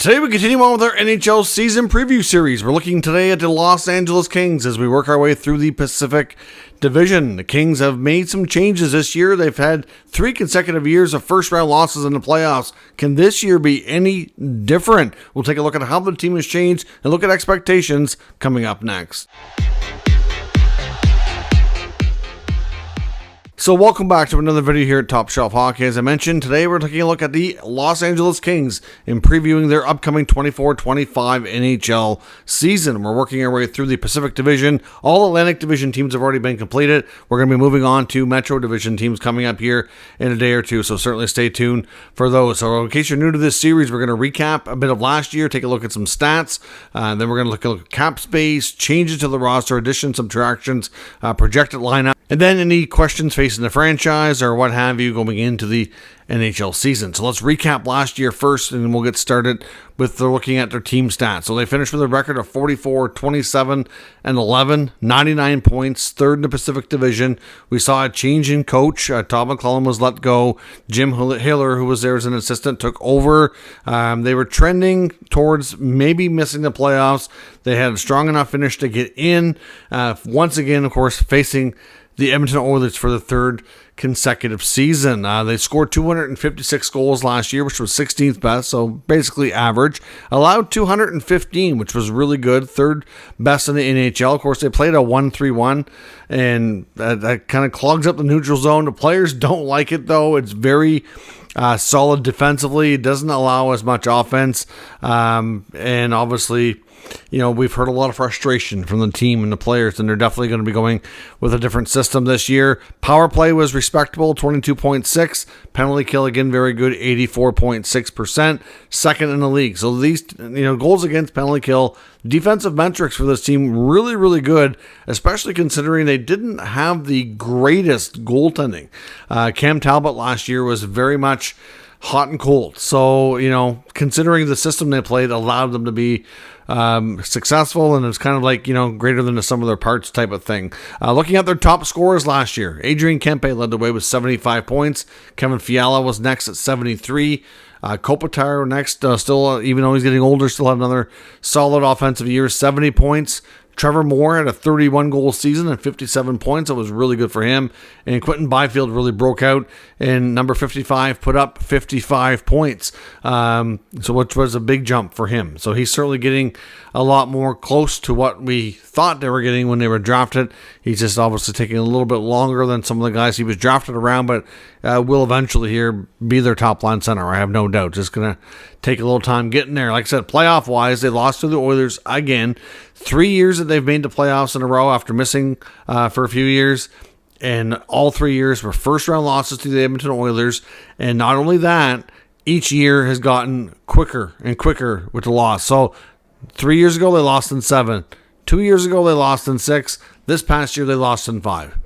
Today we continue on with our NHL season preview series. We're looking today at the Los Angeles Kings as we work our way through the Pacific Division. The Kings have made some changes this year. They've had 3 consecutive years of first-round losses in the playoffs. Can this year be any different? We'll take a look at how the team has changed and look at expectations coming up next. So welcome back to another video here at Top Shelf Hockey. As I mentioned, today we're taking a look at the Los Angeles Kings and previewing their upcoming 24-25 NHL season. We're working our way through the Pacific Division. All Atlantic Division teams have already been completed. We're going to be moving on to Metro Division teams coming up here in a day or two, so certainly stay tuned for those. So in case you're new to this series, we're going to recap a bit of last year, take a look at some stats, then we're going to look at cap space, changes to the roster, additions, subtractions, projected lineup, and then any questions facing the franchise or what have you going into the NHL season. So let's recap last year first, and then we'll get started with looking at their team stats. So they finished with a record of 44, 27, and 11, 99 points, third in the Pacific Division. We saw a change in coach. Todd McClellan was let go. Jim Hiller, who was there as an assistant, took over. They were trending towards maybe missing the playoffs. They had a strong enough finish to get in. Once again, of course, facing the Edmonton Oilers for the third consecutive season. They scored 256 goals last year, which was 16th best, so basically average. Allowed 215, which was really good, third best in the NHL. Of course, they played a 1-3-1, and that kind of clogs up the neutral zone. The players don't like it, though. It's very solid defensively. It doesn't allow as much offense, and obviously, you know, we've heard a lot of frustration from the team and the players, and they're definitely going to be going with a different system this year. Power play was respectable, 22.6. Penalty kill, again, very good, 84.6%. Second in the league. So these, goals against, penalty kill, defensive metrics for this team, really, really good, especially considering they didn't have the greatest goaltending. Cam Talbot last year was very much hot and cold. So, considering the system they played allowed them to be successful, and it's kind of like, greater than the sum of their parts type of thing. Looking at their top scorers last year, Adrian Kempe led the way with 75 points. Kevin Fiala was next at 73. Kopitar next, still, even though he's getting older, still had another solid offensive year, 70 points. Trevor Moore had a 31-goal season and 57 points. It was really good for him. And Quentin Byfield really broke out, and number 55 put up 55 points, which was a big jump for him. So he's certainly getting a lot more close to what we thought they were getting when they were drafted. He's just obviously taking a little bit longer than some of the guys he was drafted around, but will eventually here be their top-line center, I have no doubt. Just going to take a little time getting there. Like I said, playoff-wise, they lost to the Oilers again. 3 years that they've made the playoffs in a row after missing for a few years, and all 3 years were first-round losses to the Edmonton Oilers. And not only that, each year has gotten quicker and quicker with the loss. So 3 years ago, they lost in 7. 2 years ago, they lost in 6. This past year, they lost in 5.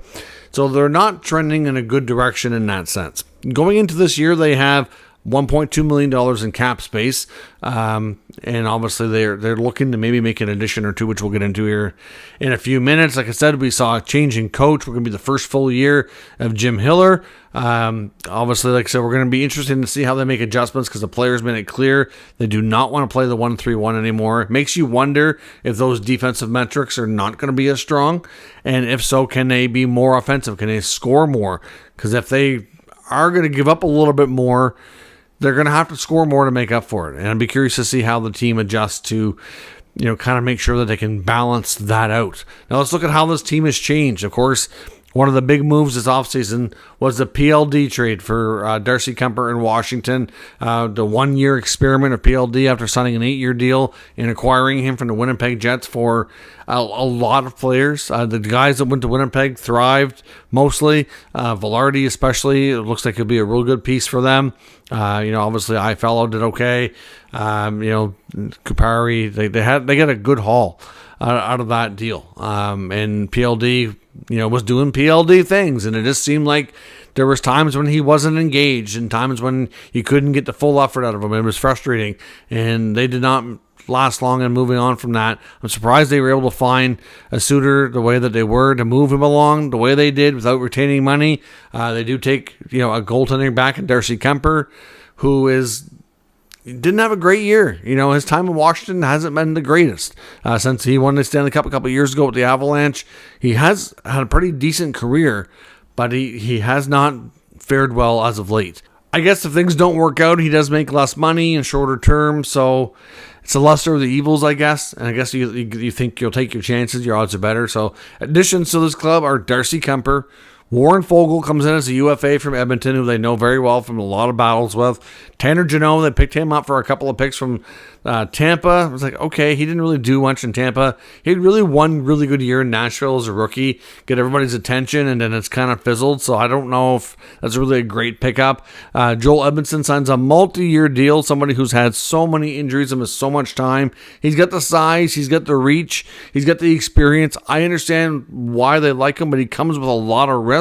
So they're not trending in a good direction in that sense. Going into this year, they have $1.2 million in cap space, and obviously they're looking to maybe make an addition or two, which we'll get into here in a few minutes. Like I said, we saw a change in coach. We're going to be the first full year of Jim Hiller. Obviously, like I said, we're going to be interested to see how they make adjustments, because the players made it clear they do not want to play the 1-3-1 anymore. It makes you wonder if those defensive metrics are not going to be as strong, and if so, can they be more offensive? Can they score more? Because if they are going to give up a little bit more, they're going to have to score more to make up for it. And I'd be curious to see how the team adjusts to, kind of make sure that they can balance that out. Now let's look at how this team has changed. Of course, one of the big moves this offseason was the PLD trade for Darcy Kuemper in Washington. The 1-year experiment of PLD after signing an 8-year deal and acquiring him from the Winnipeg Jets for a lot of players. The guys that went to Winnipeg thrived mostly. Velarde especially, it looks like it'll be a real good piece for them. Obviously Ifello did okay. Kupari, they got a good haul out of that deal. And PLD, was doing PLD things, and it just seemed like there was times when he wasn't engaged and times when you couldn't get the full effort out of him. It was frustrating, and they did not last long in moving on from that. I'm surprised they were able to find a suitor the way that they were to move him along the way they did without retaining money. They do take, a goaltender back in Darcy Kuemper, who is, didn't have a great year. His time in Washington hasn't been the greatest since he won the Stanley Cup a couple of years ago with the Avalanche. He has had a pretty decent career, but he has not fared well as of late. I guess if things don't work out, he does make less money in shorter term, so it's the lesser of the evils, I guess. And I guess you think you'll take your chances, your odds are better. So additions to this club are Darcy Kuemper. Warren Foegele comes in as a UFA from Edmonton, who they know very well from a lot of battles with. Tanner Jeannot, they picked him up for a couple of picks from Tampa. I was like, okay, he didn't really do much in Tampa. He had really one really good year in Nashville as a rookie, get everybody's attention, and then it's kind of fizzled. So I don't know if that's really a great pickup. Joel Edmondson signs a multi-year deal, somebody who's had so many injuries and missed so much time. He's got the size, he's got the reach, he's got the experience. I understand why they like him, but he comes with a lot of risk.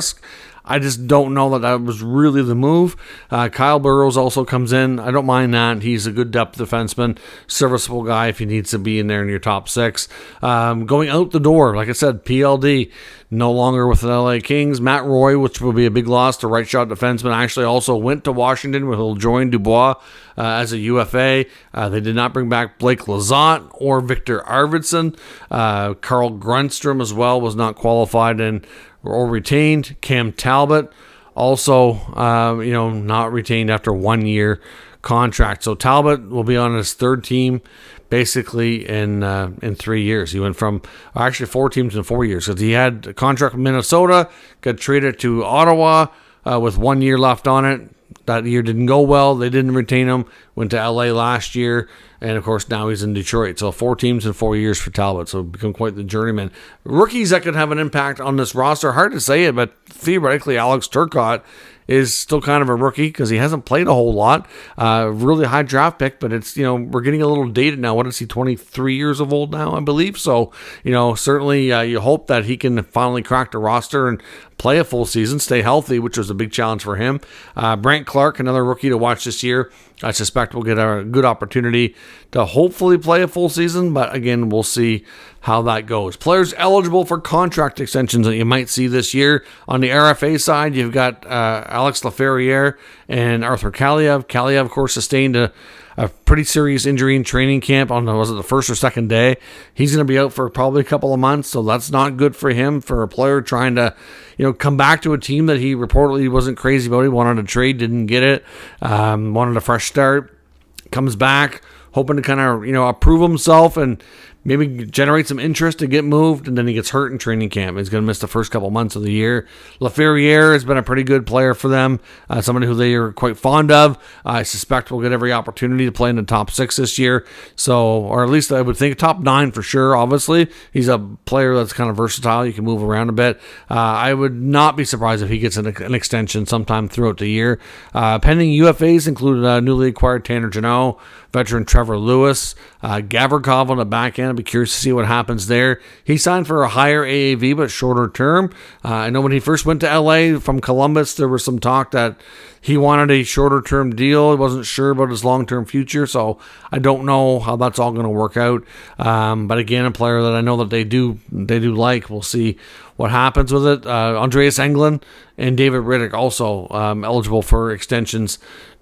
I just don't know that was really the move. Kyle Burroughs also comes in. I don't mind that. He's a good depth defenseman, serviceable guy if he needs to be in there in your top six. Going out the door, like I said, PLD, no longer with the LA Kings. Matt Roy, which will be a big loss to right shot defenseman, actually also went to Washington, where he'll join Dubois as a UFA. They did not bring back Blake Lizotte or Victor Arvidsson. Carl Grundstrom as well was not qualified or retained. Cam Talbot also, not retained after 1 year contract. So Talbot will be on his third team basically in 3 years. He went from actually 4 teams in 4 years because he had a contract with Minnesota, got traded to Ottawa with 1 year left on it. That year didn't go well. They didn't retain him. Went to LA last year. And, of course, now he's in Detroit. So 4 teams in 4 years for Talbot. So become quite the journeyman. Rookies that could have an impact on this roster. Hard to say it, but theoretically, Alex Turcotte is still kind of a rookie because he hasn't played a whole lot. Really high draft pick, but it's, we're getting a little dated now. What is he, 23 years of old now, I believe? So, certainly you hope that he can finally crack the roster and play a full season, stay healthy, which was a big challenge for him. Brant Clark, another rookie to watch this year. I suspect we'll get a good opportunity to hopefully play a full season, but again, we'll see how that goes. Players eligible for contract extensions that you might see this year. On the RFA side, you've got Alex Laferriere and Arthur Kaliev. Kaliev, of course, sustained a pretty serious injury in training camp on the first or second day. He's going to be out for probably a couple of months, so that's not good for him, for a player trying to come back to a team that he reportedly wasn't crazy about. He wanted to trade, didn't get it, wanted a fresh start, comes back, hoping to kind of, prove himself and maybe generate some interest to get moved, and then he gets hurt in training camp. He's going to miss the first couple months of the year. Laferriere has been a pretty good player for them, somebody who they are quite fond of. I suspect will get every opportunity to play in the top 6 this year, or at least I would think top 9 for sure, obviously. He's a player that's kind of versatile. You can move around a bit. I would not be surprised if he gets an extension sometime throughout the year. Pending UFAs include newly acquired Tanner Jeannot, veteran Trevor Lewis, Gavrikov on the back end. I'd be curious to see what happens there. He signed for a higher AAV, but shorter term. I know when he first went to LA from Columbus, there was some talk that he wanted a shorter term deal. He wasn't sure about his long-term future, so I don't know how that's all going to work out. But again, a player that I know that they do like. We'll see what happens with it. Andreas Englund and David Riddick also eligible for extensions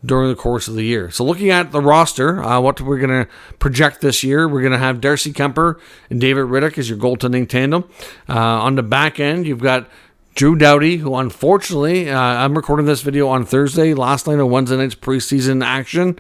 during the course of the year. So looking at the roster, what we're going to project this year, we're going to have Darcy Kuemper and David Riddick as your goaltending tandem. On the back end, you've got Drew Doughty, who unfortunately, I'm recording this video on Thursday, last night of Wednesday night's preseason action.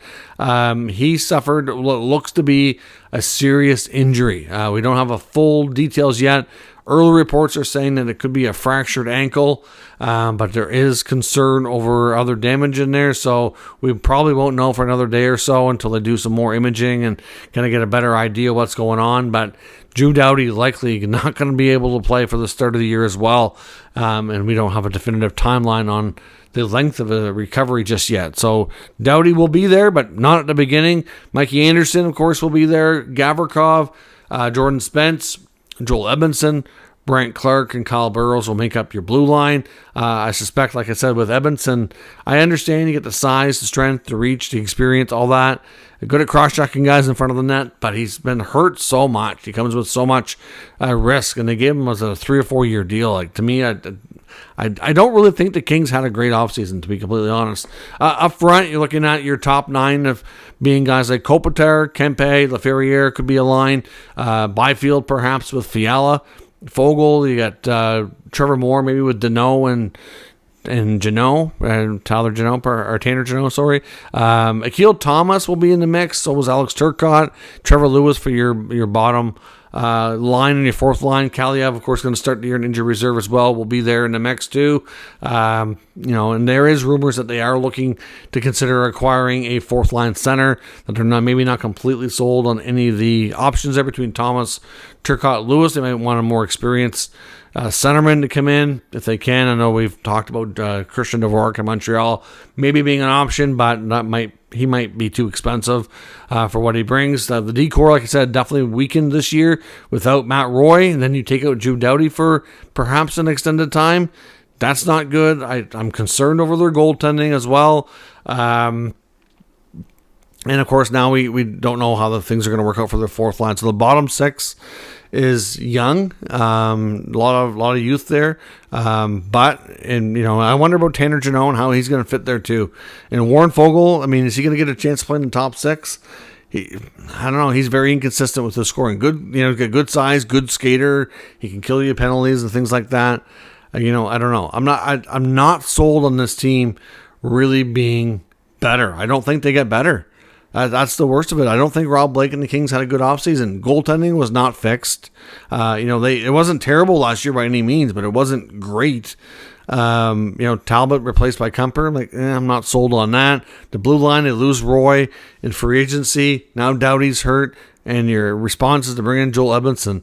He suffered what looks to be a serious injury. We don't have a full details yet. Early reports are saying that it could be a fractured ankle, but there is concern over other damage in there, so we probably won't know for another day or so until they do some more imaging and kind of get a better idea what's going on. But Drew Doughty likely not going to be able to play for the start of the year as well, and we don't have a definitive timeline on the length of the recovery just yet. So Doughty will be there, but not at the beginning. Mikey Anderson, of course, will be there. Gavrikov, Jordan Spence, Joel Edmondson, Brant Clark, and Kyle Burroughs will make up your blue line. I suspect, like I said, with Edmondson, I understand you get the size, the strength, the reach, the experience, all that. Good at cross-checking guys in front of the net, but he's been hurt so much. He comes with so much risk, and they gave him as a 3 or 4 year deal. Like, to me, I don't really think the Kings had a great offseason, to be completely honest. Up front, you're looking at your top 9 of being guys like Kopitar, Kempe, Laferriere could be a line. Byfield, perhaps, with Fiala. Fogle, you got Trevor Moore, maybe with Deneau and Jeannot, and Tyler Jeannot, or Tanner Jeannot, sorry. Akil Thomas will be in the mix. So was Alex Turcotte. Trevor Lewis for your bottom line and your fourth line. Kaliev, of course, going to start the year in injury reserve as well. Will be there in the mix too. And there is rumors that they are looking to consider acquiring a fourth line center. That they're maybe not completely sold on any of the options there between Thomas, Turcotte, Lewis. They might want a more experienced centerman to come in if they can. I know we've talked about Christian Dvorak in Montreal maybe being an option, but he might be too expensive for what he brings. The D-core, like I said, definitely weakened this year without Matt Roy, and then you take out Drew Doughty for perhaps an extended time. That's not good. I'm concerned over their goaltending as well. And of course, now we don't know how the things are going to work out for their fourth line. So the bottom 6 is young, a lot of youth there, but I wonder about Tanner Jeannot and how he's going to fit there too. And Warren Fogle, I mean, is he going to get a chance to play in the top 6? I don't know. He's very inconsistent with his scoring. Good, got good size, good skater. He can kill you penalties and things like that. I don't know. I'm not sold on this team really being better. I don't think they get better. That's the worst of it. I don't think Rob Blake and the Kings had a good offseason. Goaltending was not fixed. It wasn't terrible last year by any means, but it wasn't great. Talbot replaced by Kumper. I'm not sold on that. The blue line, they lose Roy in free agency. Now Doughty's hurt, and your response is to bring in Joel Edmondson.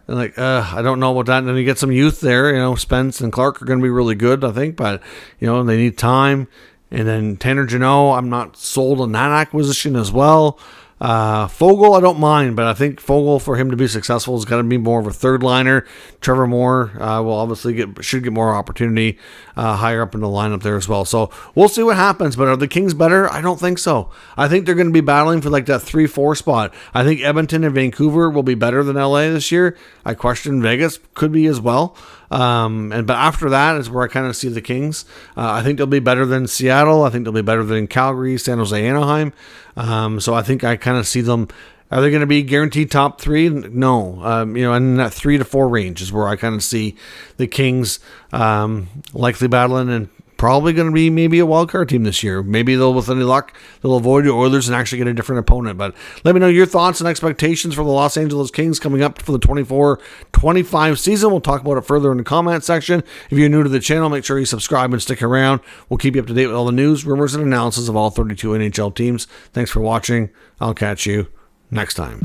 And I don't know about that. And then you get some youth there. Spence and Clark are going to be really good, I think, but they need time. And then Tanner Jeannot, I'm not sold on that acquisition as well. Fogle, I don't mind, but I think Fogle, for him to be successful, is going to be more of a third liner. Trevor Moore will obviously should get more opportunity higher up in the lineup there as well. So we'll see what happens. But are the Kings better? I don't think so. I think they're going to be battling for that 3-4 spot. I think Edmonton and Vancouver will be better than LA this year. I question Vegas could be as well. But after that is where I kind of see the Kings. I think they'll be better than Seattle. I think they'll be better than Calgary, San Jose, Anaheim. So I think I kind of see them. Are they going to be guaranteed top 3? No. In that 3 to 4 range is where I kind of see the Kings likely battling and probably going to be maybe a wild card team this year. Maybe they'll, with any luck, they'll avoid the Oilers and actually get a different opponent. But let me know your thoughts and expectations for the Los Angeles Kings coming up for the 24-25 season. We'll talk about it further in the comment section. If you're new to the channel, make sure you subscribe and stick around. We'll keep you up to date with all the news, rumors, and analysis of all 32 NHL teams. Thanks for watching. I'll catch you next time.